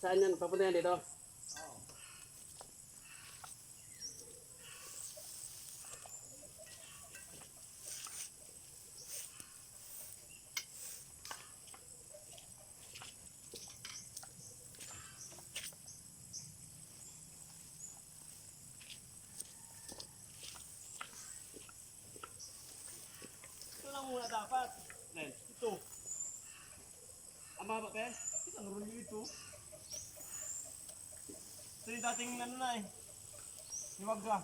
Saan yan? Papunta yan dito? Oo. Ito lang muna dapat. Nen, ito. Ang mahaba pa yan? Isang rolyo ito. Ito yung dating ano na eh. Hiwag ka.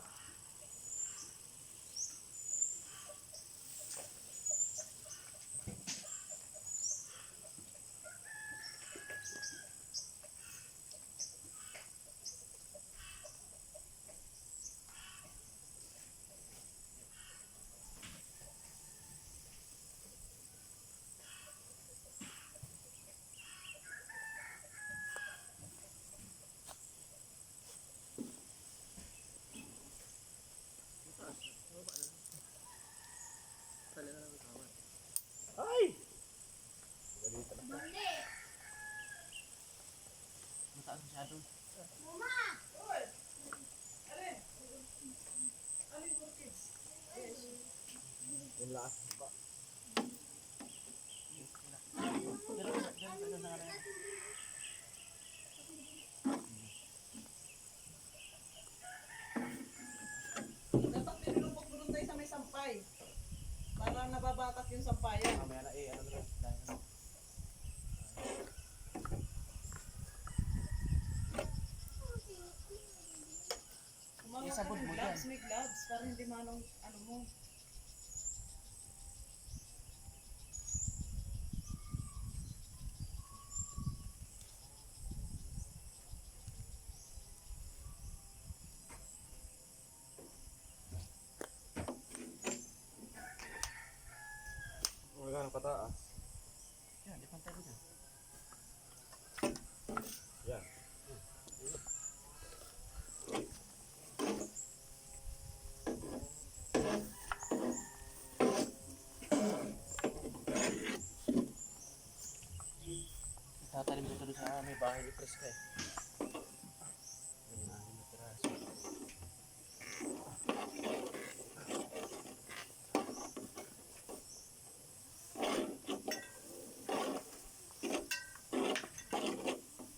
Ay! Mali. Mataas masyado. Mama! Yung lakas pa. Dapat pinulupok mo tayo sa may sampay. Para nababatak yung sampayan. Mamaya na ano na. Dahil ano. Umanga ka Isabot ng mo gloves, dyan. may gloves. Para hindi manong ano mo. Magkano pataas? Yan, di pantay ko dyan. Yan. Tatalim ko doon sa may bahay ni Preska eh.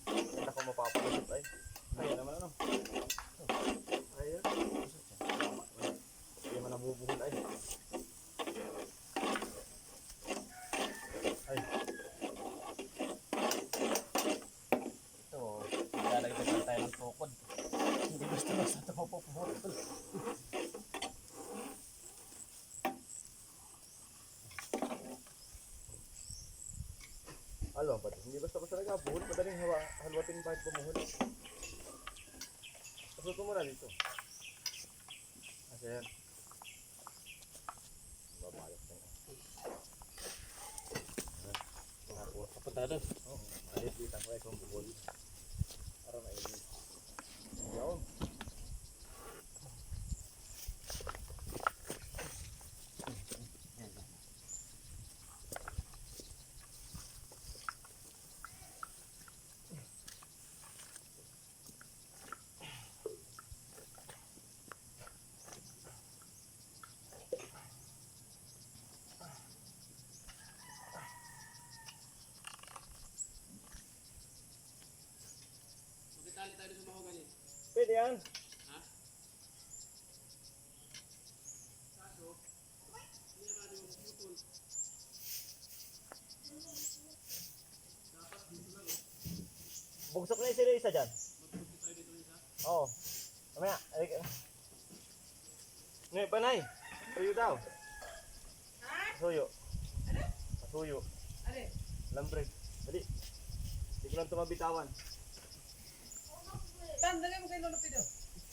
Hindi ako mapapalusot ay. Kaya naman ano. Kaya. Hindi man nabubuhol ay. Ay. Ito, lalagyan tayo ng tukod. Hindi basta-basta ito mapuputol. Alam ba? Hindi basta-basta nagkabuhol. Madaling halwatin kahit bumuhol. Pasuto mo na dito. Kasi yan. Babayot na yan. Papunta doon. Oo. Malit dito ko ay kung buhol. Para mainit. Yaw. Magkitali tayo sa mahogan eh. Pwede yan. Ha? Kaso, hindi naman natin mapuputol. Dapat dito lang eh. Bugsok na yung sila isa dyan. Mapuputol tayo dito isa. Oo. Mamaya. Ngayon, panay. Suyo daw. Ha? Suyo. Suyo. Ano? Lambre. Dali. Hindi ko lang ito mabitawan. Tan, dali mo kayo lulupido.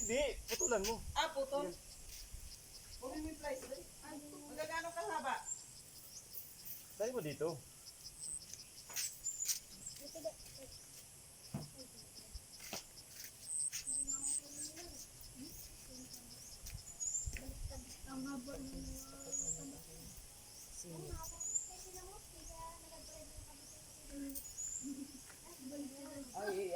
Hindi. Putulan mo. Ah, putol. Huwag mo yung price. Magkano kahaba? Dali mo dito. Ang haba ng mga Ay,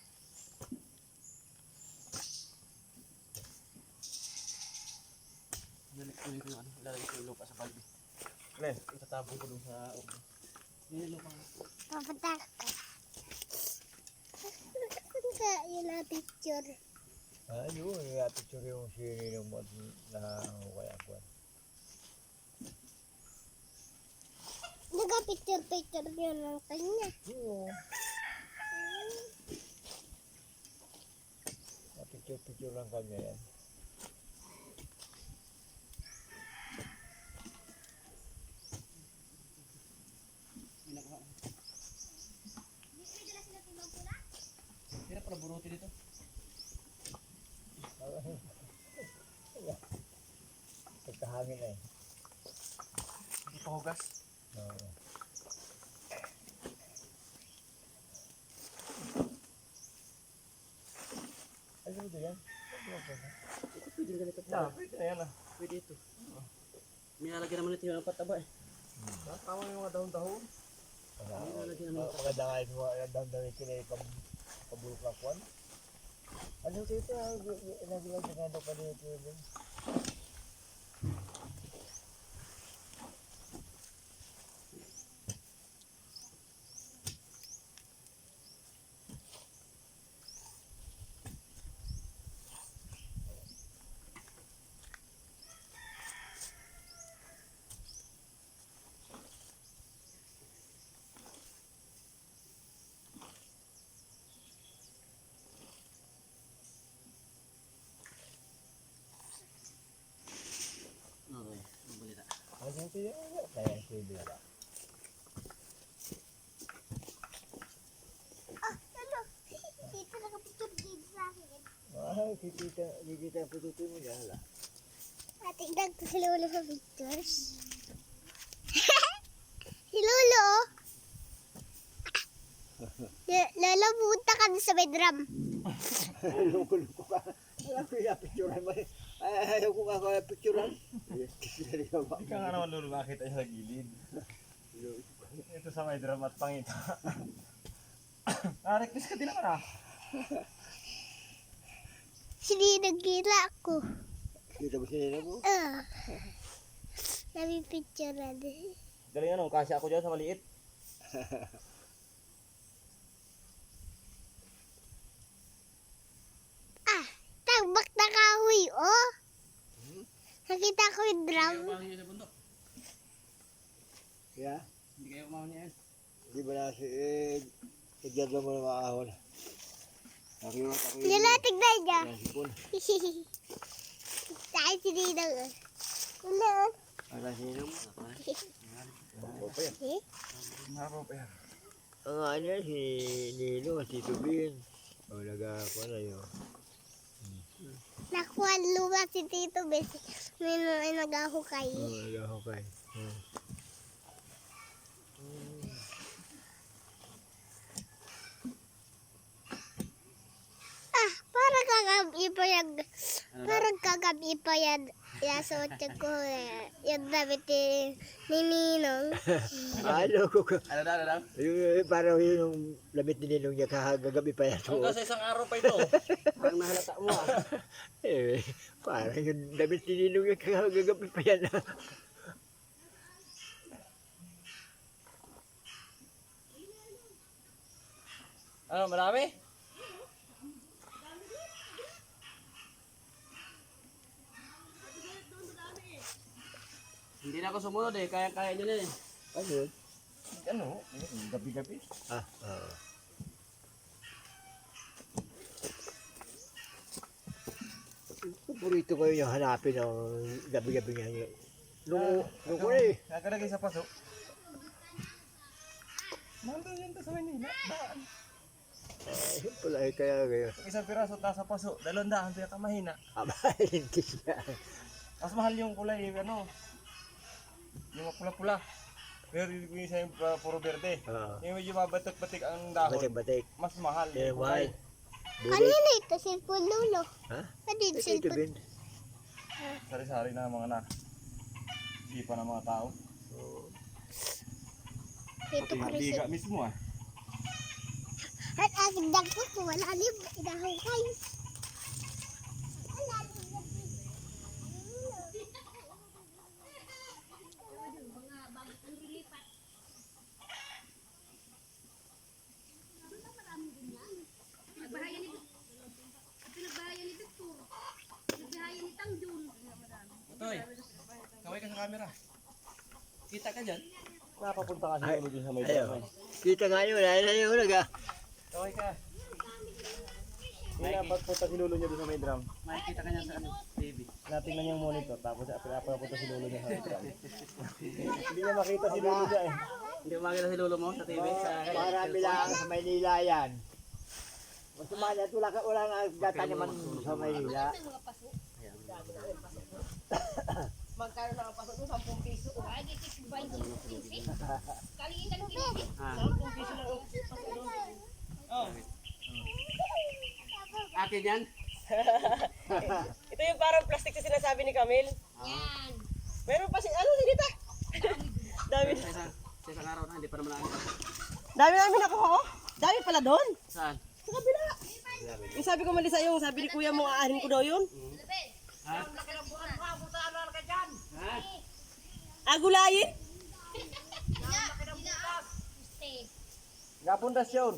ko yung ano, ilalagay ko yung lupa sa balde. Len, Itatapon ko dun sa ubo. Yun yung lupa. Papatak ka. Saan ka yun na picture? ayun, i-picture yung sini ng mod na kaya ko. Nagka-picture yun ng kanya. Oo. Picture lang kanya yan. May nakuha ko. Hirap pala buruti dito. Pagkahangin na eh. Hindi pa hugas. Oo. Ay, ano yan? Ito pwede ganito pa. Pwede na yan ah. Pwede ito. May nalagyan naman ito yung pataba eh. Tama yung mga dahon-dahon. May nalagyan naman ito. Maganda nga yung mga dahon-dahon kinay kabulukakwan. Ano dito? Nagawag na gano'n pa dito yun. Okay, ang balita. Ano dito yun? Kaya ito yung bila. Ah, ano? Dito naka-picture dito sa akin. Ay, kikita ang pututoy mo dyan. Hala. Tingnan ko si Lolo sa pictures. Si Lolo, oh. Lolo, punta ka sa bedroom. Loko-loko ka. Alam ko yung picturean mo. Ayaw ko nga kaya picturean. Ikaw nga naman lolo makita sa gilid. Ito sa may drum at pangita. Rektis ka din naman ah. Sininagkila ako. Kita mo sinina mo? Nami-picturean. Galing ano, kasi ako dyan sa maliit. Tagbak na kahoy, oh. Nakita ko yung drum. Hindi kayo umahon niya sa bundok. Kaya? Hindi kayo umahon niya yan. Hindi ba na si... Idyad lang mo na makahon. Ako yun. Lolo, tignan niya. Yan, sipon. Tayo si Ninang. Lolo. Ano sinina mo? Ako pa yan. Maraw pa yan. Ang ano yan, si Nino, si Tubin. O, nag-ako na yun. Nakuha luma si Tito Bes. May nagahukay. Oo, nag-ako kay. Parang kagabi pa yan. Parang kagabi pa yan. Yasuot ko yung damit ni Ninong. Ano ko ka? Ano daw, ano daw? Yung, parang yun yung lamit ni Ninong niya kagagabi pa yan. Ang kasi isang araw pa ito. Parang nahalata mo ah. Eh, parang yung lamit ni Ninong niya kagagabi pa yan. Ano, marami? Hindi na ako sumunod eh. Kaya-kaya nyo na eh. Ano yun? Ano? Gabi-gabi. Ah, oo. Paborito ko yung hanapin ng gabi-gabi nga yun. Nung ko eh. Nakalagay sa paso. Nandun yan to sa Manila. Daan. Yun pala eh, kaya ngayon. Pag isang piraso nasa paso, 200 kaya ka mahina. Aba, hindi siya. Mas mahal yung kulay, ano, yung pula-pula. Pero yung isa yung puro berde. Oo. Yung medyo mabatik-batik ang dahon, Batik-batik. mas mahal. Yan yung mahal. kulay. Ano yun ito? Cellphone Lolo. Ha? Ano yun? Ito Cellphone? bin. Sari-sari na mga sipa ng mga tao. Ito pa rin Biga mismo ah. At aking dagpo ko, wala rin. Inahukay. Wala rin. sa camera. Kita ka dyan? Napapunta kasi ulo dun sa may Ayaw. drum. Kita nga yun, ayaw na. Okay ka. Napapunta si Lolo niya dun sa may drum. Makikita ka niya sa ano, TV. Natingnan niya yung monitor, tapos napapunta si Lolo niya sa may drum. Hindi niya makita si Lolo niya eh. Hindi mo makita si lolo mo sa TV? Sa Marami lang sa Maynila yan. Mas sumalat, wala nga data naman sa Maynila. Magkano na ang pasok mo? 10 piso. Ah, 10 piso lang. akin yan? Ito yung parang plastic na sinasabi ni Camille. Yan. Meron pa si, ano, sinita? Dami. Sa isang araw na, hindi pa naman ako. Dami namin nakuha, oh. Dami pala doon. Saan? Sa kabila. Yung sabi ko mali sa'yo, yung sabi ni kuya mo, aahin ko daw yun. Ha? Ha? Agulayin? Nga pundasyon.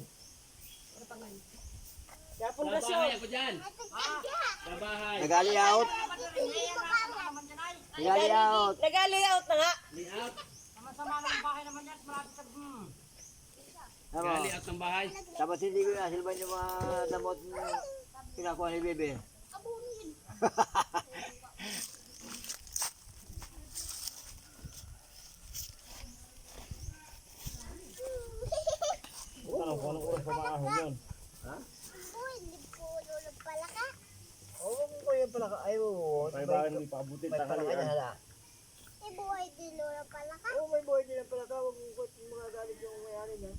Kaya Sa pundasyon. bahay ako dyan. Sa bahay. Nagali out. Nagali out. Nag-layout na nga. Layout. Tama. Layout ng bahay. Tapos hindi ko nasilban yung mga damot pinakuha ni Bebe. Tanong kung anong oras pa maahon yun. Hindi po lolo pala ka. Oo, ko yung pala ka. Ay, oo. May bakit hindi pa abutin May pala ka tanghalian. hala. Buhay din lolo pala ka. Oo, may boy din ang pala ka. Huwag mo mga galit yung mayari niya.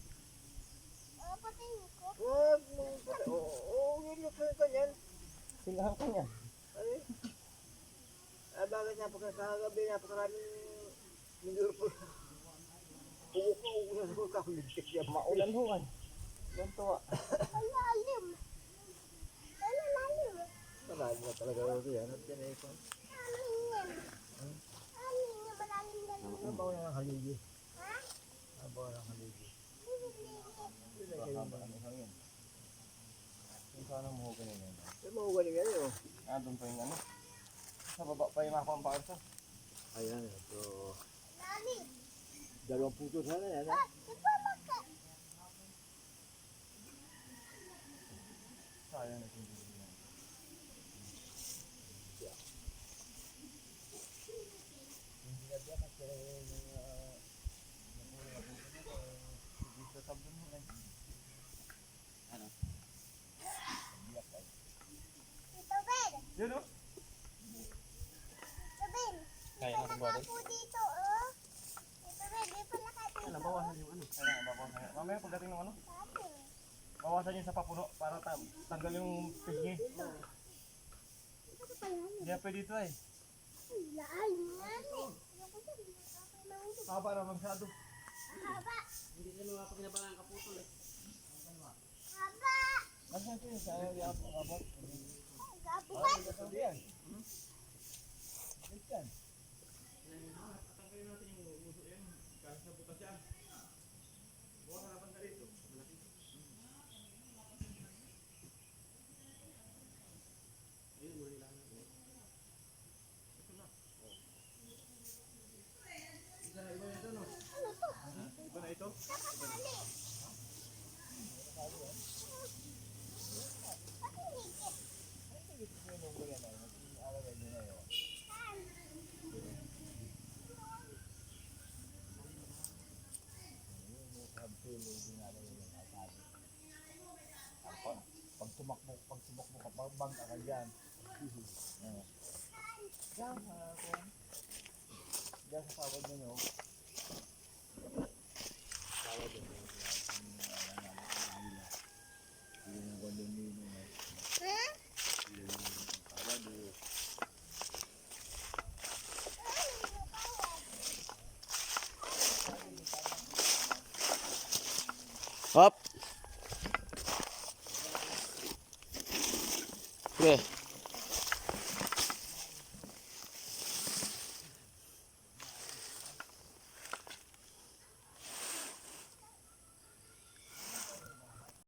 Patayin ko. Huwag mo. Oo, yun yung kanyan. Singahan ko niya. Ay. Ah, bakit napakagabi, napakaraming mindur po. Uko sa kulka, kuligtik niya. Maulan huwan. Ganto ah. Lalim. Lalim. Malalim na talaga ito yan. At yan ay kung. Alin yan? Alin yan? Malalim na lang. Nabaw na ng haligi. Ha? Nabaw na ng haligi. Haba ang isang yun. Yung sana mo ganyan yun. Ay, mahugaling yan yun. Ah, doon pa yung ano. Sa baba pa yung mga pamparsa. Ayan, ito. Lalim. 2 puto sana yan. Ah, ipamaka. Sayang na hindi yan. Ano? Ito, Ben. Yun o. Ito, Ben. Kaya natin ba Po dito, oh. Ito, Ben. Di pala ka dito. Ano, bawasan yung ano. Kaya nga, babawasan nga. Mamaya pagdating ng ano, Dati. bawasan yun sa papuno para tanggal yung pisngi. Ito pala. Hindi pa dito eh. Lalim nga, eh. Ayoko dyan. Nakakamaulog. Haba na masyado. Haba. Hindi naman mapaginabangan ang kaputol eh. Haba. Nasaan ito yun? Sayang yung abot. Gabuhat. Sabi yan. Yan. Iba na ito? Nakakali. Pag tumakbo ka, bang ka dyan. Diyan sa tawad nyo. Tawad nyo. Hindi na condominium. Ha? Tawad nyo. Hop. Okay.